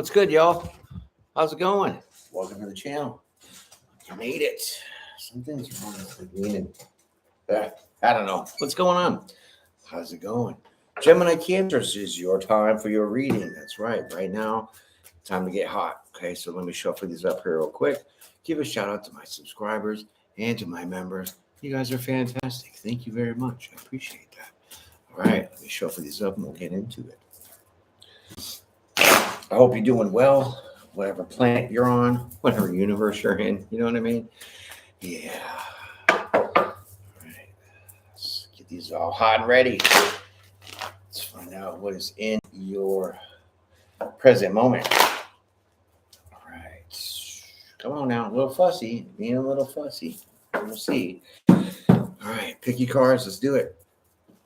What's good, y'all? How's it going? Welcome to the channel. You made it. Something's wrong with me. I don't know. What's going on? How's it going? Gemini-Cancer is your time for your reading. That's right. Right now, time to get hot. Okay, so let me shuffle these up here real quick. Give a shout out to my subscribers and to my members. You guys are fantastic. Thank you very much. I appreciate that. All right, let me shuffle these up and we'll get into it. I hope you're doing well, whatever planet you're on, whatever universe you're in. You know what I mean? Yeah. All right. Let's get these all hot and ready. Let's find out what is in your present moment. All right. Come on now. A little fussy. Being a little fussy. We'll see. All right. Pick your cards. Let's do it.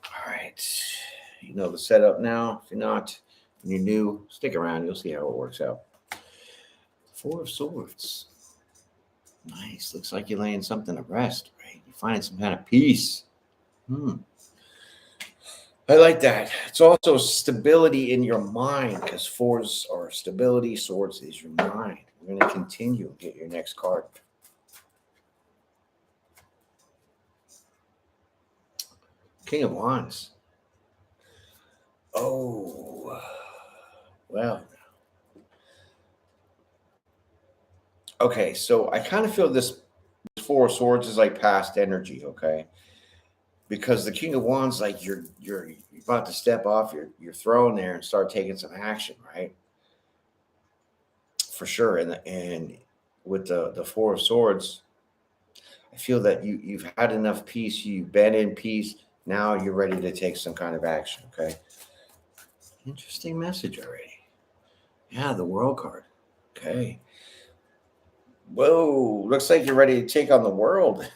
All right. You know the setup now. If you're not, and you're new, stick around. You'll see how it works out. Four of Swords. Nice. Looks like you're laying something to rest, right? You're finding some kind of peace. I like that. It's also stability in your mind because fours are stability. Swords is your mind. We're going to continue and get your next card. King of Wands. Oh, well. Okay, so I kind of feel this Four of Swords is like past energy, okay? Because the King of Wands, like you're about to step off your throne there and start taking some action, right? For sure. And with the Four of Swords, I feel that you've had enough peace. You've been in peace. Now you're ready to take some kind of action, okay? Interesting message already. Yeah, the World card. Okay. Whoa, looks like you're ready to take on the world.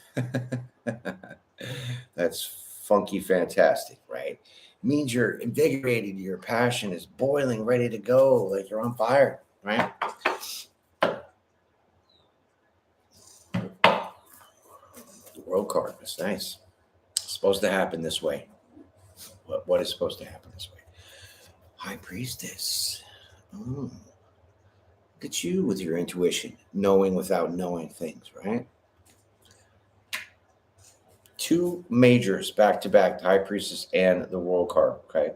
That's funky fantastic, right? Means you're invigorated, your passion is boiling, ready to go, like you're on fire, right? The World card, that's nice. It's supposed to happen this way. What is supposed to happen this way? High Priestess. Look at you with your intuition, knowing without knowing things, right? Two majors back to back, the High Priestess and the World card, okay?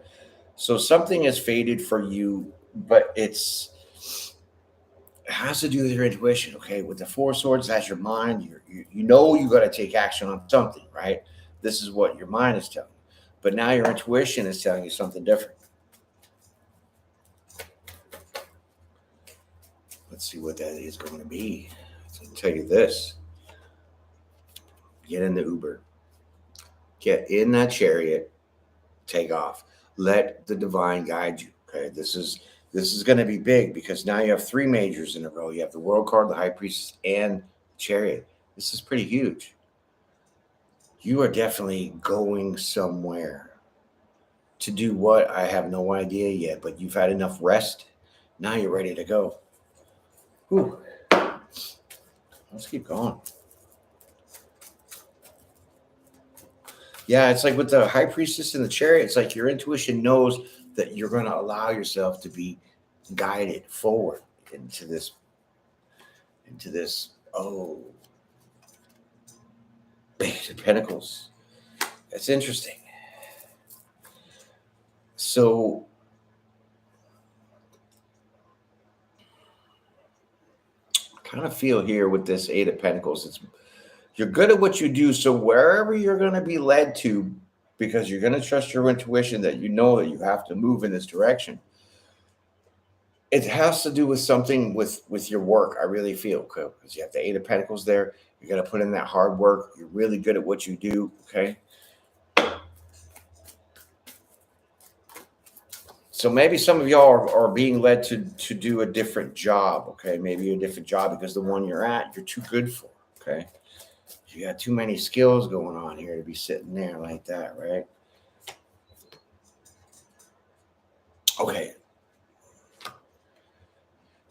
So something has faded for you, but it has to do with your intuition, okay? With the Four of Swords, that's your mind. You know you got to take action on something, right? This is what your mind is telling you. But now your intuition is telling you something different. Let's see what that is going to be. I'll tell you this. Get in the Uber. Get in that chariot. Take off. Let the divine guide you. Okay. This is going to be big because now you have three majors in a row. You have the World card, the High Priestess, and Chariot. This is pretty huge. You are definitely going somewhere. To do what? I have no idea yet, but you've had enough rest. Now you're ready to go. Whew. Let's keep going. Yeah, it's like with the High Priestess and the Chariot, it's like your intuition knows that you're going to allow yourself to be guided forward into this, Page of Pentacles. That's interesting. So kind of feel here with this Eight of Pentacles, you're good at what you do. So wherever you're going to be led to, because you're going to trust your intuition that you know that you have to move in this direction. It has to do with something with your work. I really feel, because you have the Eight of Pentacles there. You're going to put in that hard work. You're really good at what you do. Okay. So maybe some of y'all are being led to do a different job, okay? Maybe a different job because the one you're at, you're too good for, okay? You got too many skills going on here to be sitting there like that, right? Okay.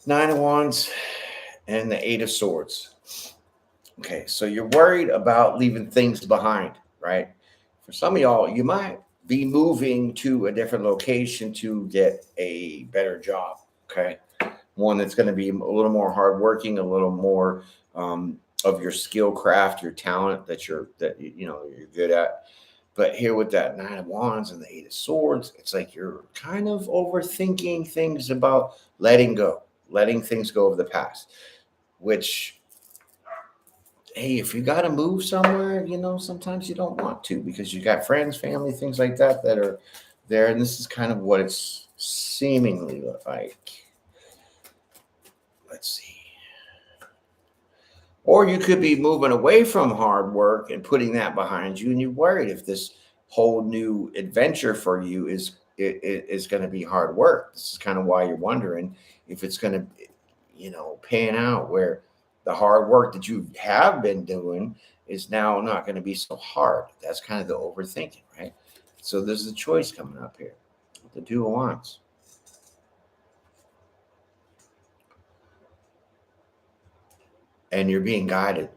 Nine of Wands and the Eight of Swords. Okay, so you're worried about leaving things behind, right? For some of y'all, you might be moving to a different location to get a better job, okay? one that's going to be a little more hardworking, a little more of your skill craft, your talent you're good at. But here with that Nine of Wands and the Eight of Swords, it's like you're kind of overthinking things about letting things go of the past, which, hey, if you got to move somewhere, sometimes you don't want to because you got friends, family, things like that are there. And this is kind of what it's seemingly like. Let's see. Or you could be moving away from hard work and putting that behind you, and you're worried if this whole new adventure for you is going to be hard work. This is kind of why you're wondering if it's going to, pan out where the hard work that you have been doing is now not going to be so hard. That's kind of the overthinking, right? So there's a choice coming up here. The Two of Wands. And you're being guided.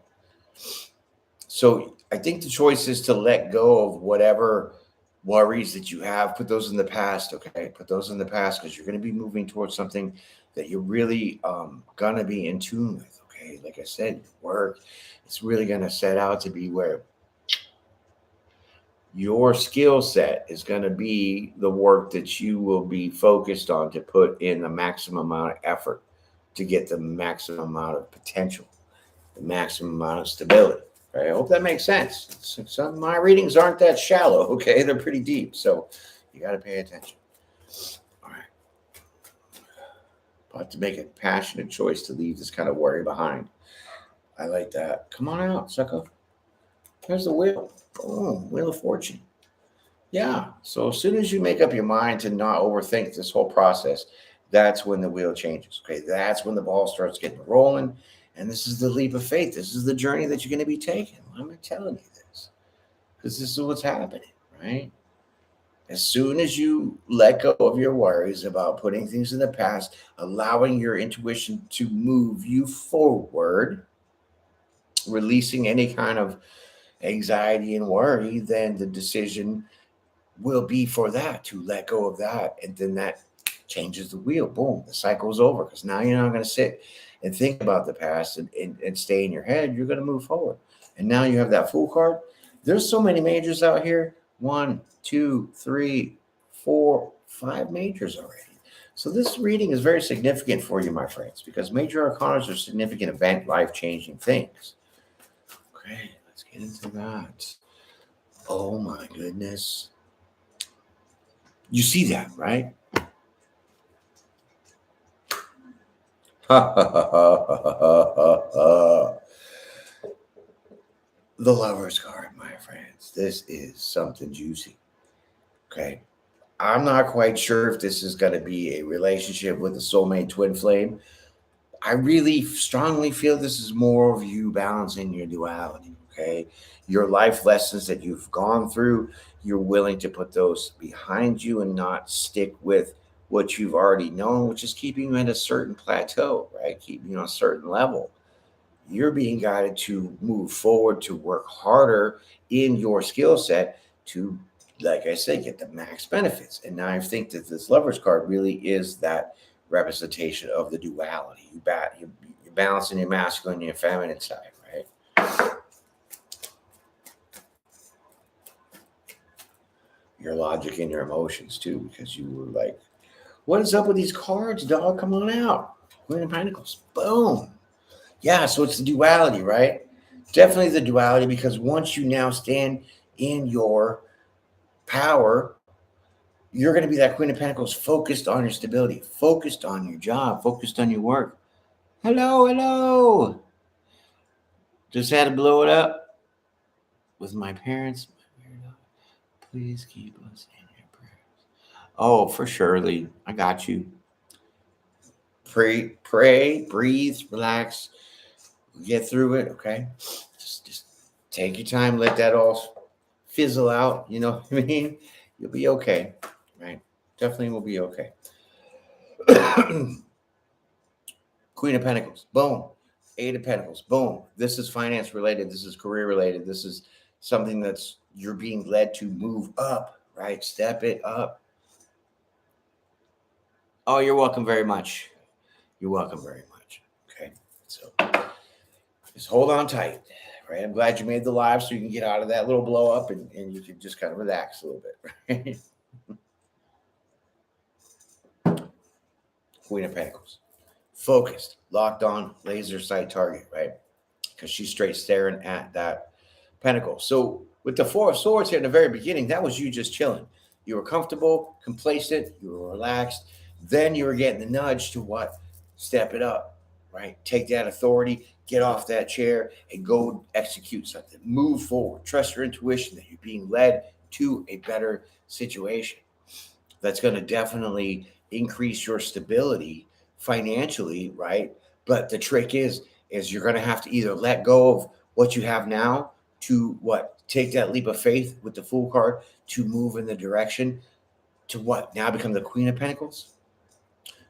So I think the choice is to let go of whatever worries that you have. Put those in the past, okay? Put those in the past because you're going to be moving towards something that you're really going to be in tune with, okay? Like I said, work, it's really going to set out to be where your skill set is going to be the work that you will be focused on to put in the maximum amount of effort to get the maximum amount of potential, the maximum amount of stability. Right? I hope that makes sense. Some of my readings aren't that shallow, okay? They're pretty deep, so you got to pay attention. All right. About to make a passionate choice to leave this kind of worry behind. I like that. Come on out, sucker. Here's the wheel. Boom, Wheel of Fortune. Yeah. So as soon as you make up your mind to not overthink this whole process, that's when the wheel changes. Okay. That's when the ball starts getting rolling. And this is the leap of faith. This is the journey that you're going to be taking. I'm telling you this because this is what's happening, right? As soon as you let go of your worries about putting things in the past, allowing your intuition to move you forward, releasing any kind of anxiety and worry, then the decision will be for that, to let go of that. And then that changes the wheel. Boom, the cycle's over because now you're not going to sit and think about the past and stay in your head. You're going to move forward. And now you have that Fool card. There's so many majors out here. 1, 2, 3, 4, 5 majors already. So this reading is very significant for you, my friends, because major arcanas are significant event, life-changing things. Okay, let's get into that. Oh my goodness. You see that, right? The Lover's card, my friends. This is something juicy. Okay. I'm not quite sure if this is going to be a relationship with a soulmate twin flame. I really strongly feel this is more of you balancing your duality. Okay. Your life lessons that you've gone through, you're willing to put those behind you and not stick with what you've already known, which is keeping you at a certain plateau, right? Keeping you on a certain level. You're being guided to move forward, to work harder in your skill set to, like I said, get the max benefits. And now I think that this Lover's card really is that representation of the duality. You're balancing your masculine and your feminine side, right? Your logic and your emotions too, because you were like, what is up with these cards, dog? Come on out. Queen of Pentacles. Boom. Yeah, so it's the duality, right? Definitely the duality, because once you now stand in your power, you're going to be that Queen of Pentacles, focused on your stability, focused on your job, focused on your work. Hello, hello. Just had to blow it up with my parents. Please keep us in your prayers. Oh, for surely. I got you. Pray, breathe, relax, get through it, okay? Just take your time, let that all fizzle out, you know what I mean? You'll be okay, right? Definitely will be okay. Queen of Pentacles, boom. Eight of Pentacles, boom. This is finance related. This is career related. This is something that's you're being led to move up, right? Step it up. Oh, you're welcome very much. You're welcome very much. Okay. So just hold on tight. Right. I'm glad you made the live so you can get out of that little blow up and you can just kind of relax a little bit. Right? Queen of Pentacles. Focused, locked on, laser sight target, right? Because she's straight staring at that pentacle. So with the Four of Swords here in the very beginning, that was you just chilling. You were comfortable, complacent, you were relaxed. Then you were getting the nudge to what? Step it up, right? Take that authority, get off that chair, and go execute something. Move forward. Trust your intuition that you're being led to a better situation. That's going to definitely increase your stability financially, right? But the trick is you're going to have to either let go of what you have now to what? Take that leap of faith with the Fool card to move in the direction to what? Now become the Queen of Pentacles?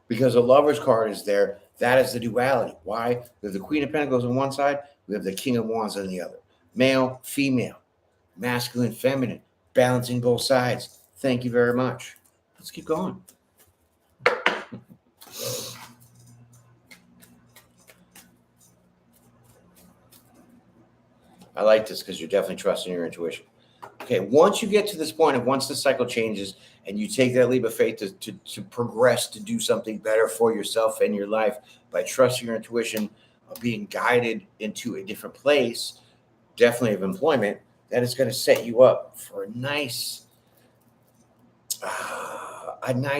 Because the Lover's card is there. That is the duality. Why? We have the Queen of Pentacles on one side, we have the King of Wands on the other. Male, female, masculine, feminine, balancing both sides. Thank you very much. Let's keep going. I like this because you're definitely trusting your intuition. Okay, once you get to this point of once the cycle changes and you take that leap of faith to progress, to do something better for yourself and your life by trusting your intuition, of being guided into a different place, definitely of employment, that is going to set you up for a nice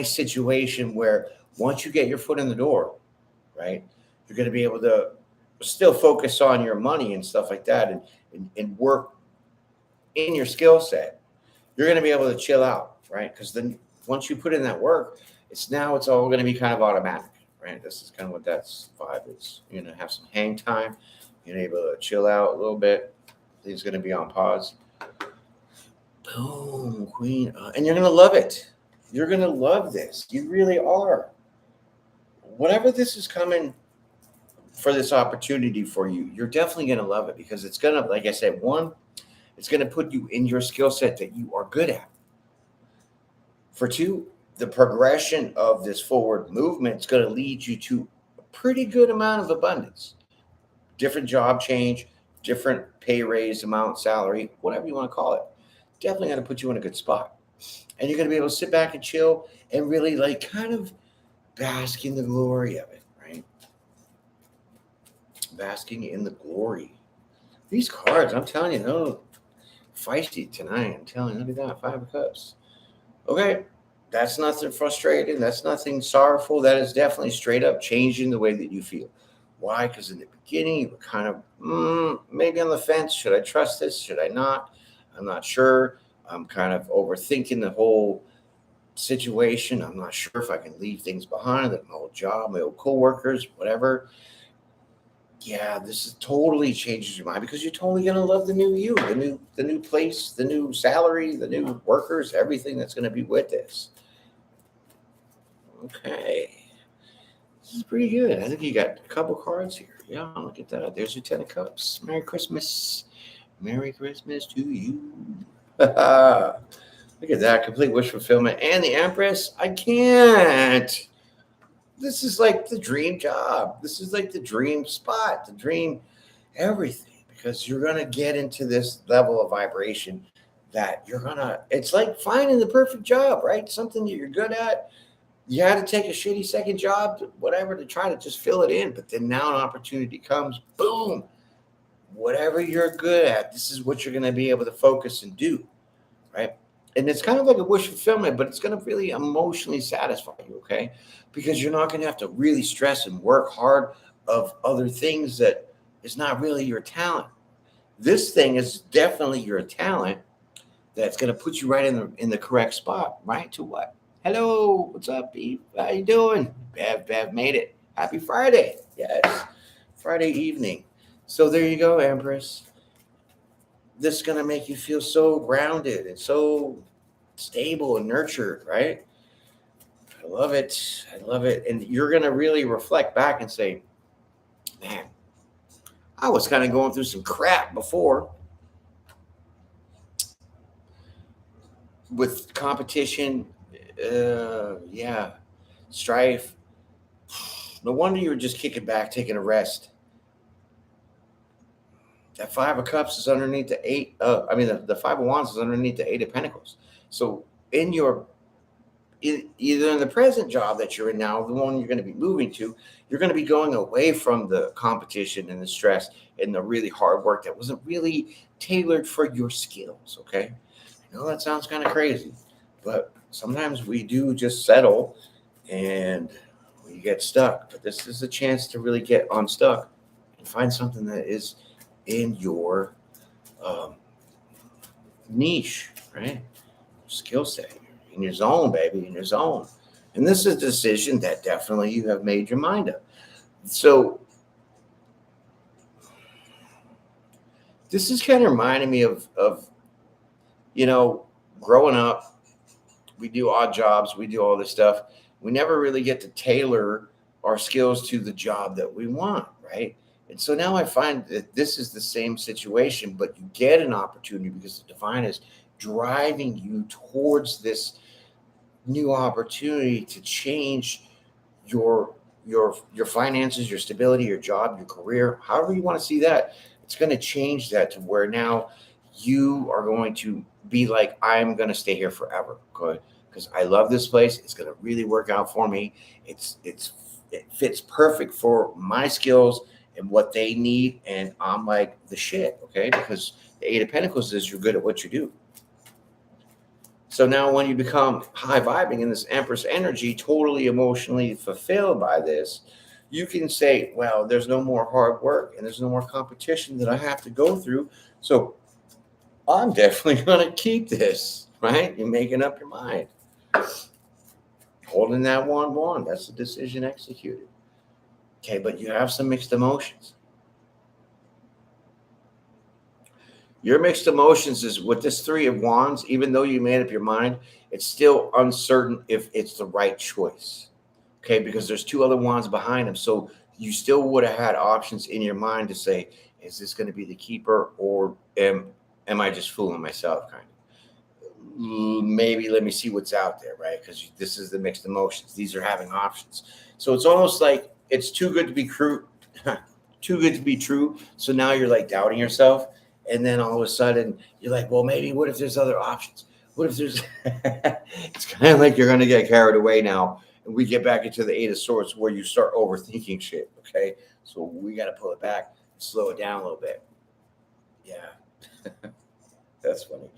situation where once you get your foot in the door, right, you're going to be able to still focus on your money and stuff like that and work in your skill set. You're going to be able to chill out, right? Because then once you put in that work, it's all going to be kind of automatic, right? This is kind of what that vibe is. You're going to have some hang time. You're able to chill out a little bit. Things going to be on pause. Boom, Queen. And you're going to love it. You're going to love this. You really are. Whatever this is coming for this opportunity for you, you're definitely going to love it because it's going to, like I said, one, it's going to put you in your skill set that you are good at. For two, the progression of this forward movement is going to lead you to a pretty good amount of abundance. Different job change, different pay raise amount, salary, whatever you want to call it. Definitely going to put you in a good spot. And you're going to be able to sit back and chill and really like kind of bask in the glory of it, right? Basking in the glory. These cards, I'm telling you, they're feisty tonight. I'm telling you, look at that, 5 of Cups. Okay, that's nothing frustrating. That's nothing sorrowful. That is definitely straight up changing the way that you feel. Why? Because in the beginning, you were kind of maybe on the fence. Should I trust this? Should I not? I'm not sure. I'm kind of overthinking the whole situation. I'm not sure if I can leave things behind, like my old job, my old coworkers, whatever. Yeah, this is totally changes your mind because you're totally gonna love the new you, the new place, the new salary, the new workers, everything that's gonna be with this. Okay. This is pretty good. I think you got a couple cards here. Yeah, look at that. There's your 10 of Cups. Merry Christmas. Merry Christmas to you. Look at that. Complete wish fulfillment. And the Empress. I can't. This is like the dream job. This is like the dream spot, the dream everything, because you're going to get into this level of vibration that it's like finding the perfect job, right? Something that you're good at. You had to take a shitty second job, whatever, to try to just fill it in. But then now an opportunity comes, boom, whatever you're good at, this is what you're going to be able to focus and do, right? And it's kind of like a wish fulfillment, but it's going to really emotionally satisfy you, okay? Because you're not going to have to really stress and work hard of other things that is not really your talent. This thing is definitely your talent that's going to put you right in the correct spot, right? To what? Hello, what's up, Eve? How you doing? Bev made it. Happy Friday. Yes, Friday evening. So there you go, Empress. This is going to make you feel so grounded and so stable and nurtured, right? I love it. I love it. And you're going to really reflect back and say, man, I was kind of going through some crap before with competition. Strife, No wonder you were just kicking back, taking a rest. That Five of Cups is underneath the eight. The Five of Wands is underneath the Eight of Pentacles. So in your either in the present job that you're in now, the one you're going to be moving to, you're going to be going away from the competition and the stress and the really hard work that wasn't really tailored for your skills. Okay, I know that sounds kind of crazy, but sometimes we do just settle and we get stuck. But this is a chance to really get unstuck and find something that is in your niche, right? Skill set, in your zone, baby, in your zone. And this is a decision that definitely you have made your mind up. So this is kind of reminding me of growing up, we do odd jobs, we do all this stuff. We never really get to tailor our skills to the job that we want, right? And so now I find that this is the same situation, but you get an opportunity because the divine is driving you towards this new opportunity to change your finances, your stability, your job, your career, however you want to see that. It's going to change that to where now you are going to be like, I'm going to stay here forever, okay? Because I love this place. It's going to really work out for me. It fits perfect for my skills and what they need, and I'm like the shit, okay? Because the Eight of Pentacles is you're good at what you do. So now when you become high vibing in this Empress energy, totally emotionally fulfilled by this, you can say, well, there's no more hard work and there's no more competition that I have to go through. So I'm definitely going to keep this, right? You're making up your mind. Holding that wand, that's the decision executed. Okay, but you have some mixed emotions. Your mixed emotions is with this Three of Wands, even though you made up your mind, it's still uncertain if it's the right choice. Okay, because there's two other wands behind him. So you still would have had options in your mind to say, is this going to be the keeper, or am I just fooling myself, kind of? Maybe let me see what's out there, right? Because this is the mixed emotions. These are having options. So it's almost like it's too good to be true. Too good to be true. So now you're like doubting yourself. And then all of a sudden you're like, well, maybe what if there's other options? What if there's, it's kind of like you're going to get carried away now. And we get back into the Eight of Swords where you start overthinking shit. Okay. So we got to pull it back and slow it down a little bit. Yeah. That's funny.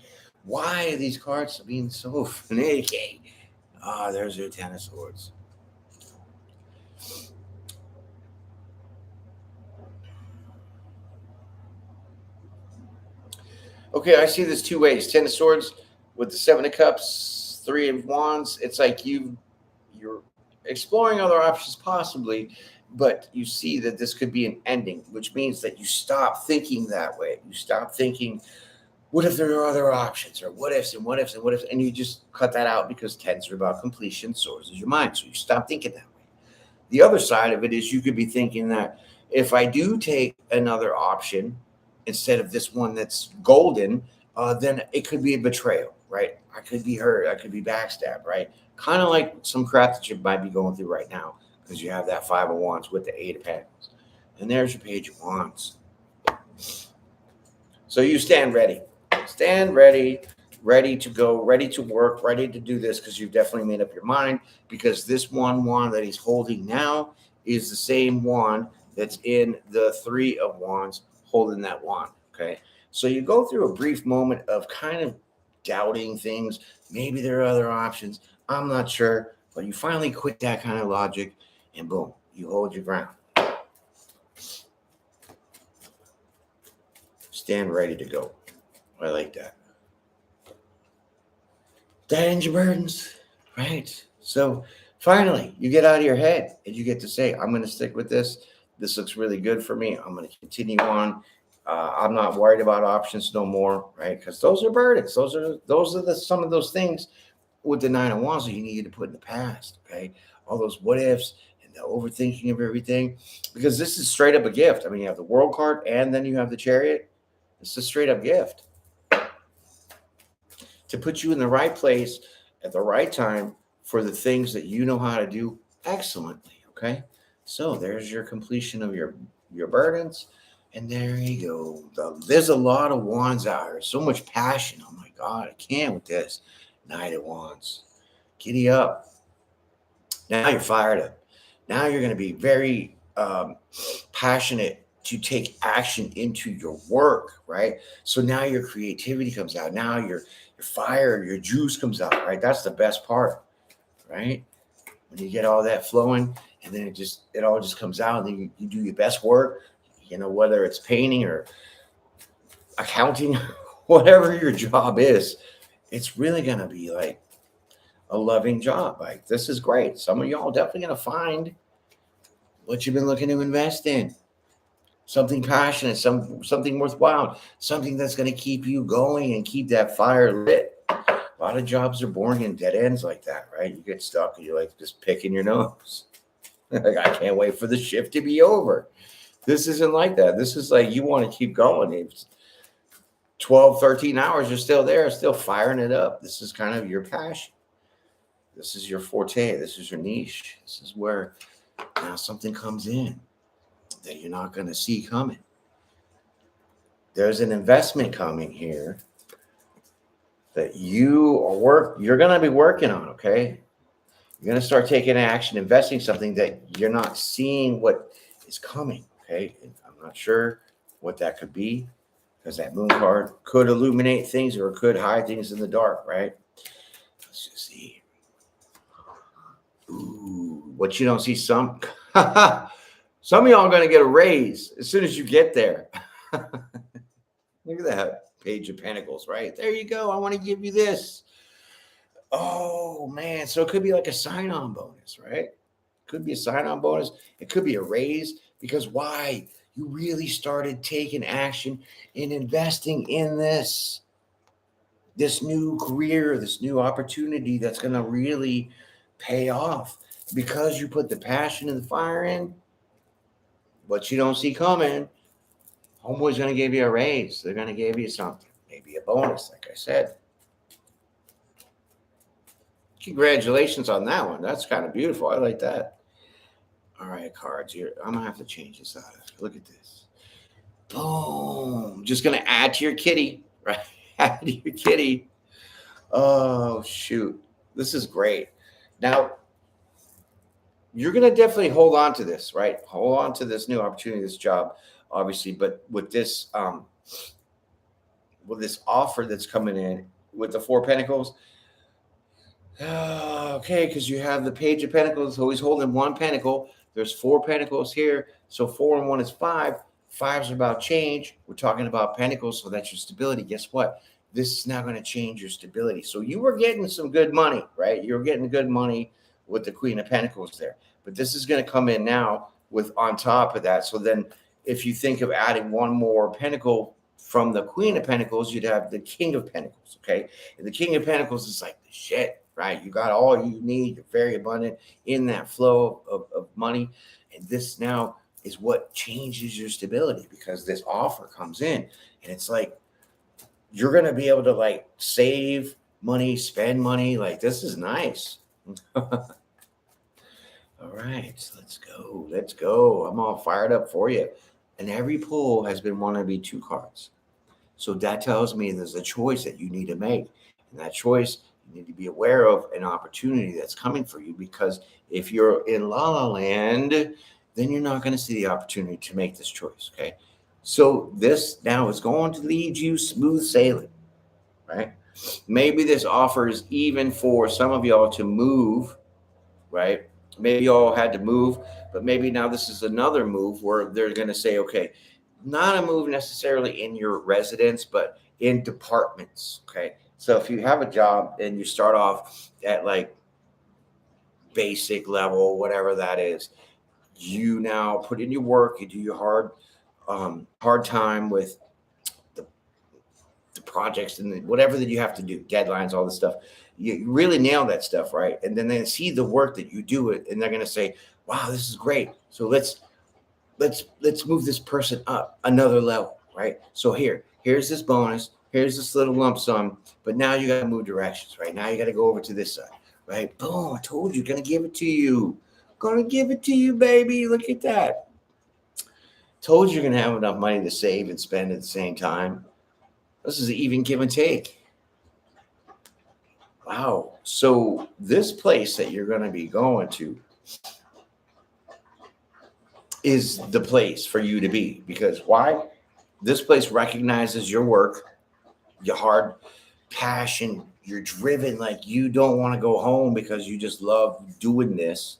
Why are these cards being so finicky? There's your Ten of Swords. Okay, I see this two ways. Ten of Swords with the Seven of Cups, Three of Wands. It's like you're exploring other options possibly, but you see that this could be an ending, which means that you stop thinking that way. You stop thinking, what if there are other options, or what ifs and what ifs and what ifs, and you just cut that out because tens are about completion, swords is your mind. So you stop thinking that way. The other side of it is you could be thinking that if I do take another option instead of this one that's golden, then it could be a betrayal, right? I could be hurt. I could be backstabbed, right? Kind of like some crap that you might be going through right now because you have that Five of Wands with the Eight of Pentacles. And there's your Page of Wands. So you stand ready. Stand ready, ready to go, ready to work, ready to do this because you've definitely made up your mind, because this one wand that he's holding now is the same wand that's in the Three of Wands holding that wand, okay? So you go through a brief moment of kind of doubting things. Maybe there are other options. I'm not sure, but you finally quit that kind of logic and boom, you hold your ground. Stand ready to go. I like that. That ends your burdens, right? So finally, you get out of your head and you get to say, I'm going to stick with this. This looks really good for me. I'm going to continue on. I'm not worried about options no more, right? Because those are burdens. Those are some of those things with the Nine of Wands that you need to put in the past, okay? All those what ifs and the overthinking of everything, because this is straight up a gift. I mean, you have the World card and then you have the Chariot. It's a straight up gift to put you in the right place at the right time for the things that you know how to do excellently, okay? So there's your completion of your burdens. And there you go. There's a lot of wands out here. So much passion. Oh my God, I can't with this. Knight of Wands. Giddy up. Now you're fired up. Now you're going to be very passionate to take action into your work, right? So now your creativity comes out. Now your fire, your juice comes out, right? That's the best part, right? When you get all that flowing, and then it all just comes out, and then you do your best work, whether it's painting or accounting, whatever your job is, it's really going to be like a loving job. Like, this is great. Some of y'all definitely going to find what you've been looking to invest in. Something passionate, something worthwhile, something that's going to keep you going and keep that fire lit. A lot of jobs are born in dead ends like that, right? You get stuck and you're like just picking your nose. Like, I can't wait for the shift to be over. This isn't like that. This is like, you want to keep going. It's 12, 13 hours, you're still there, still firing it up. This is kind of your passion. This is your forte. This is your niche. This is where now something comes in that you're not going to see coming. There's an investment coming here that you're going to be working on, okay? You're going to start taking action, investing something that you're not seeing what is coming, okay? And I'm not sure what that could be, because that moon card could illuminate things or could hide things in the dark, right? Let's just see. Ooh, what you don't see, some of y'all are going to get a raise as soon as you get there. Look at that Page of Pentacles, right? There you go. I want to give you this. Oh, man. So it could be like a sign-on bonus, right? Could be a sign-on bonus. It could be a raise, because why? You really started taking action in investing in this new career, this new opportunity that's going to really pay off, because you put the passion and the fire in. What you don't see coming, homeboy's going to give you a raise. They're going to give you something, maybe a bonus, like I said. Congratulations on that one. That's kind of beautiful. I like that. All right, cards here. I'm going to have to change this out. Look at this. Boom. Just going to add to your kitty, right? Add to your kitty. Oh, shoot. This is great. Now, you're going to definitely hold on to this, right? Hold on to this new opportunity, this job, obviously. But with this offer that's coming in with the Four Pentacles, okay, because you have the Page of Pentacles, so he's holding one pentacle. There's four pentacles here. So 4 and 1 is 5. 5 is about change. We're talking about pentacles, so that's your stability. Guess what? This is now going to change your stability. So you were getting some good money, right? You're getting good money with the Queen of Pentacles there. But this is going to come in now with on top of that. So then if you think of adding one more pentacle from the Queen of Pentacles, you'd have the King of Pentacles, okay? And the King of Pentacles is like the shit, right? You got all you need. You're very abundant in that flow of money. And this now is what changes your stability, because this offer comes in and it's like you're going to be able to like save money, spend money. Like, this is nice. All right, let's go. Let's go. I'm all fired up for you. And every pull has been one of the 2 cards. So that tells me there's a choice that you need to make. And that choice, you need to be aware of an opportunity that's coming for you, because if you're in La La Land, then you're not going to see the opportunity to make this choice, okay? So this now is going to lead you smooth sailing, right? Maybe this offer is even for some of y'all to move, right? Maybe y'all had to move, but maybe now this is another move where they're going to say, okay, not a move necessarily in your residence, but in departments, okay? So if you have a job and you start off at like basic level, whatever that is, you now put in your work, you do your hard time with the projects and whatever that you have to do, deadlines, all this stuff. You really nail that stuff, right? And then they see the work that you do it, and they're going to say, wow, this is great. So let's move this person up another level, right? So here's this bonus, here's this little lump sum, but now you got to move directions, right? Now you got to go over to this side, right? Boom, I told you, going to give it to you. Gonna give it to you, baby. Look at that. Told you you're gonna have enough money to save and spend at the same time. This is an even give and take. Wow. So this place that you're gonna be going to is the place for you to be. Because why? This place recognizes your work, your hard passion. You're driven, like you don't want to go home because you just love doing this.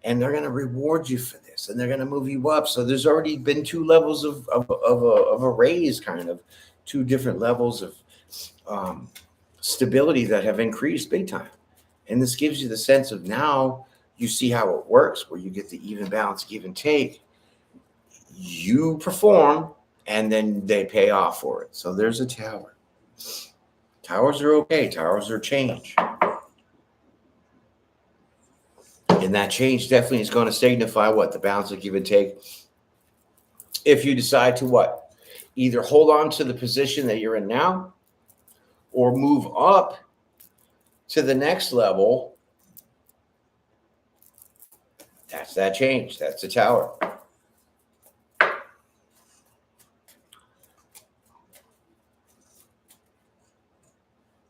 And they're going to reward you for this, and they're going to move you up. So there's already been two levels of a raise, kind of two different levels of stability that have increased big time. And this gives you the sense of now you see how it works, where you get the even balance, give and take. You perform, and then they pay off for it. So there's a tower. Towers are okay. Towers are change. And that change definitely is going to signify what? The balance of give and take. If you decide to what? Either hold on to the position that you're in now or move up to the next level. That's that change. That's the tower.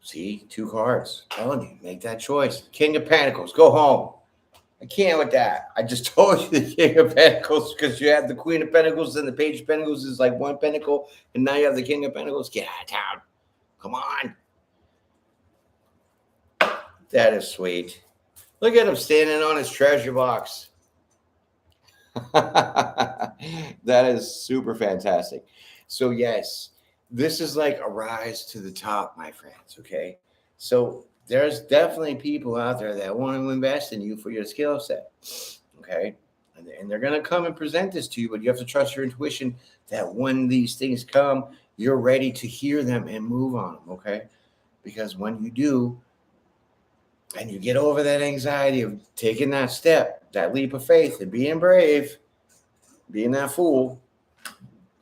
See, two cards. Telling you, make that choice. King of Pentacles, go home. I can't with that. I just told you the King of Pentacles because you have the Queen of Pentacles and the Page of Pentacles is like one pentacle, and now you have the King of Pentacles. Get out of town. Come on. That is sweet. Look at him standing on his treasure box. That is super fantastic. So yes, this is like a rise to the top, my friends, okay? So there's definitely people out there that want to invest in you for your skill set, okay? And they're going to come and present this to you, but you have to trust your intuition that when these things come, you're ready to hear them and move on them, okay? Because when you do, and you get over that anxiety of taking that step, that leap of faith and being brave, being that fool,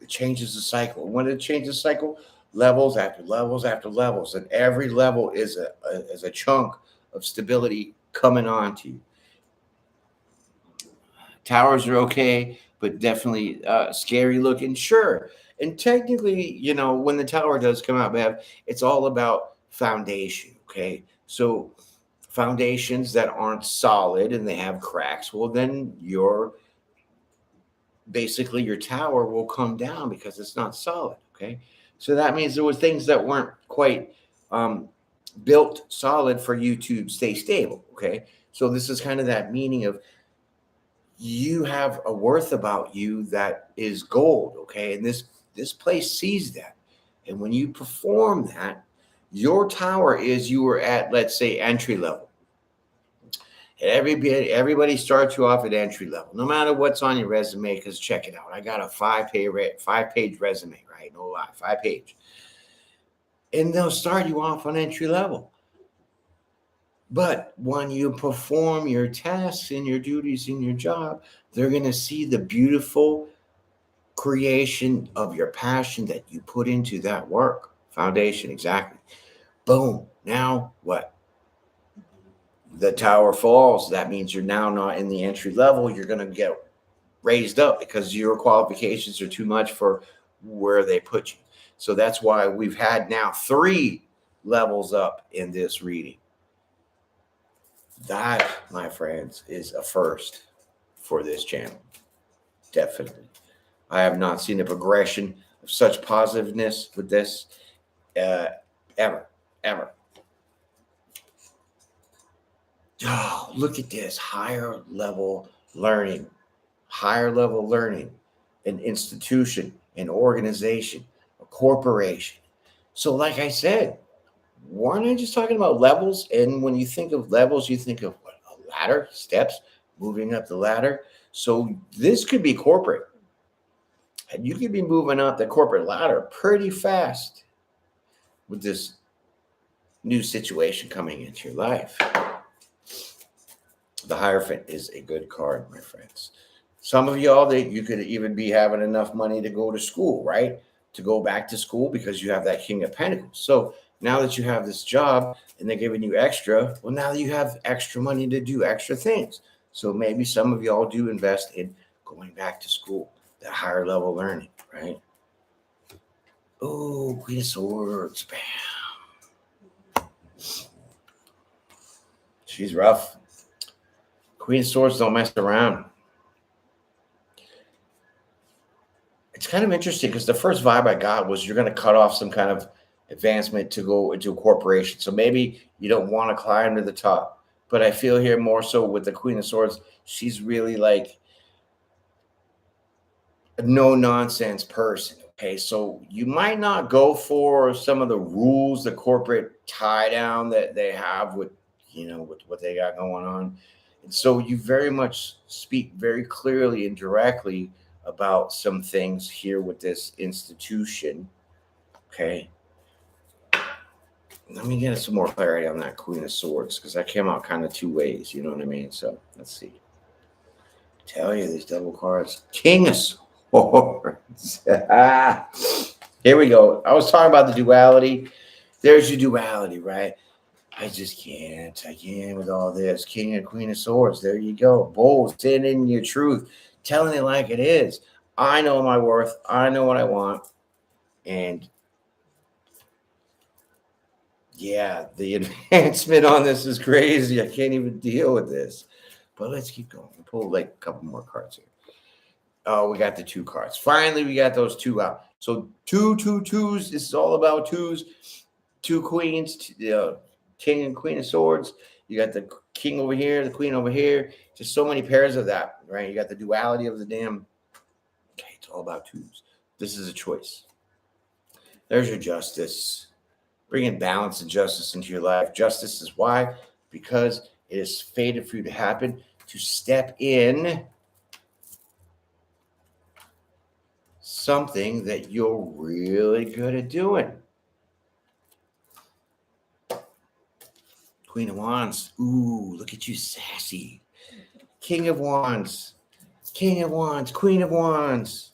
it changes the cycle. When it changes the cycle, levels after levels after levels, and every level is a chunk of stability coming on to you. Towers are okay, but definitely scary looking, sure. And technically, you know, when the tower does come out, Bev, it's all about foundation, okay? So foundations that aren't solid and they have cracks, well, then basically your tower will come down because it's not solid, okay? So that means there were things that weren't quite built solid for you to stay stable, okay? So this is kind of that meaning of you have a worth about you that is gold, okay? And this place sees that. And when you perform that, your tower is you were at, let's say, entry level. And everybody starts you off at entry level, no matter what's on your resume, because check it out. I got a five-page resume, right? No lie, 5-page. And they'll start you off on entry level. But when you perform your tasks and your duties in your job, they're going to see the beautiful creation of your passion that you put into that work. Foundation, exactly. Boom. Now what? The tower falls. That means you're now not in the entry level. You're going to get raised up because your qualifications are too much for where they put you. So that's why we've had now 3 levels up in this reading. That, my friends, is a first for this channel. Definitely. I have not seen a progression of such positiveness with this ever. Oh, look at this. Higher level learning, an institution, an organization, a corporation. So like I said, we're not just talking about levels. And when you think of levels, you think of what? A ladder, steps, moving up the ladder. So this could be corporate. And you could be moving up the corporate ladder pretty fast with this new situation coming into your life. The Hierophant is a good card, my friends. Some of y'all, you could even be having enough money to go to school, right? To go back to school because you have that King of Pentacles. So now that you have this job and they're giving you extra, well, now you have extra money to do extra things. So maybe some of y'all do invest in going back to school, that higher level learning, right? Oh, Queen of Swords, bam. She's rough. Queen of Swords don't mess around. It's kind of interesting because the first vibe I got was you're going to cut off some kind of advancement to go into a corporation. So maybe you don't want to climb to the top. But I feel here more so with the Queen of Swords, she's really like a no nonsense person. Okay. So you might not go for some of the rules, the corporate tie down that they have with, with what they got going on. And so you very much speak very clearly and directly about some things here with this institution. Okay. Let me get some more clarity on that Queen of Swords because I came out kind of two ways. You know what I mean? So let's see. Tell you these double cards. King of Swords. Here we go. I was talking about the duality. There's your duality, right? I just can't. I can't with all this. King and Queen of Swords. There you go. Bold, standing in your truth, telling it like it is. I know my worth. I know what I want. And yeah, the advancement on this is crazy. I can't even deal with this. But let's keep going. We'll pull like a couple more cards here. Oh, we got the two cards. Finally, we got those two out. So twos. This is all about twos. Two queens, King and Queen of Swords. You got the king over here, the queen over here. Just so many pairs of that, right? You got the duality of the damn. Okay, it's all about twos. This is a choice. There's your justice. Bringing balance and justice into your life. Justice is why? Because it is fated for you to happen, to step in something that you're really good at doing. Queen of Wands. Ooh, look at you, sassy. King of Wands. King of Wands. Queen of Wands.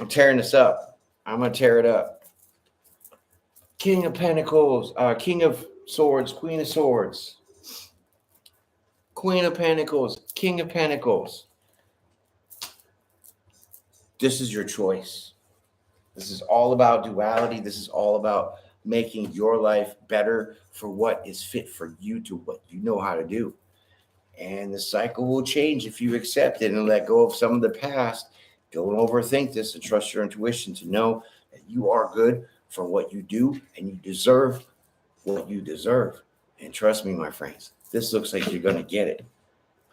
I'm tearing this up. I'm going to tear it up. King of Pentacles. King of Swords. Queen of Swords. Queen of Pentacles. King of Pentacles. This is your choice. This is all about duality. This is all about making your life better for what is fit for you to what you know how to do. And the cycle will change if you accept it and let go of some of the past. Don't overthink this and trust your intuition to know that you are good for what you do and you deserve what you deserve. And trust me, my friends, this looks like you're going to get it.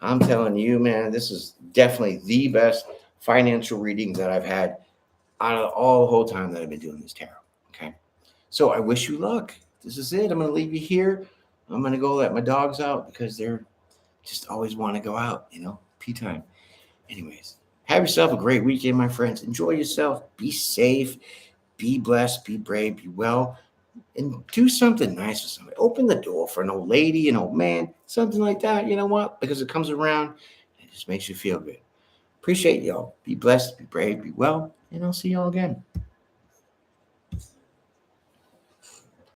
I'm telling you, man, this is definitely the best financial readings that I've had out of all the whole time that I've been doing this tarot. Okay. So I wish you luck. This is it. I'm going to leave you here. I'm going to go let my dogs out because they're just always want to go out, pee time. Anyways, have yourself a great weekend, my friends. Enjoy yourself. Be safe. Be blessed. Be brave. Be well. And do something nice for somebody. Open the door for an old lady, an old man, something like that. You know what? Because it comes around, it just makes you feel good. Appreciate y'all. Be blessed, be brave, be well, and I'll see y'all again.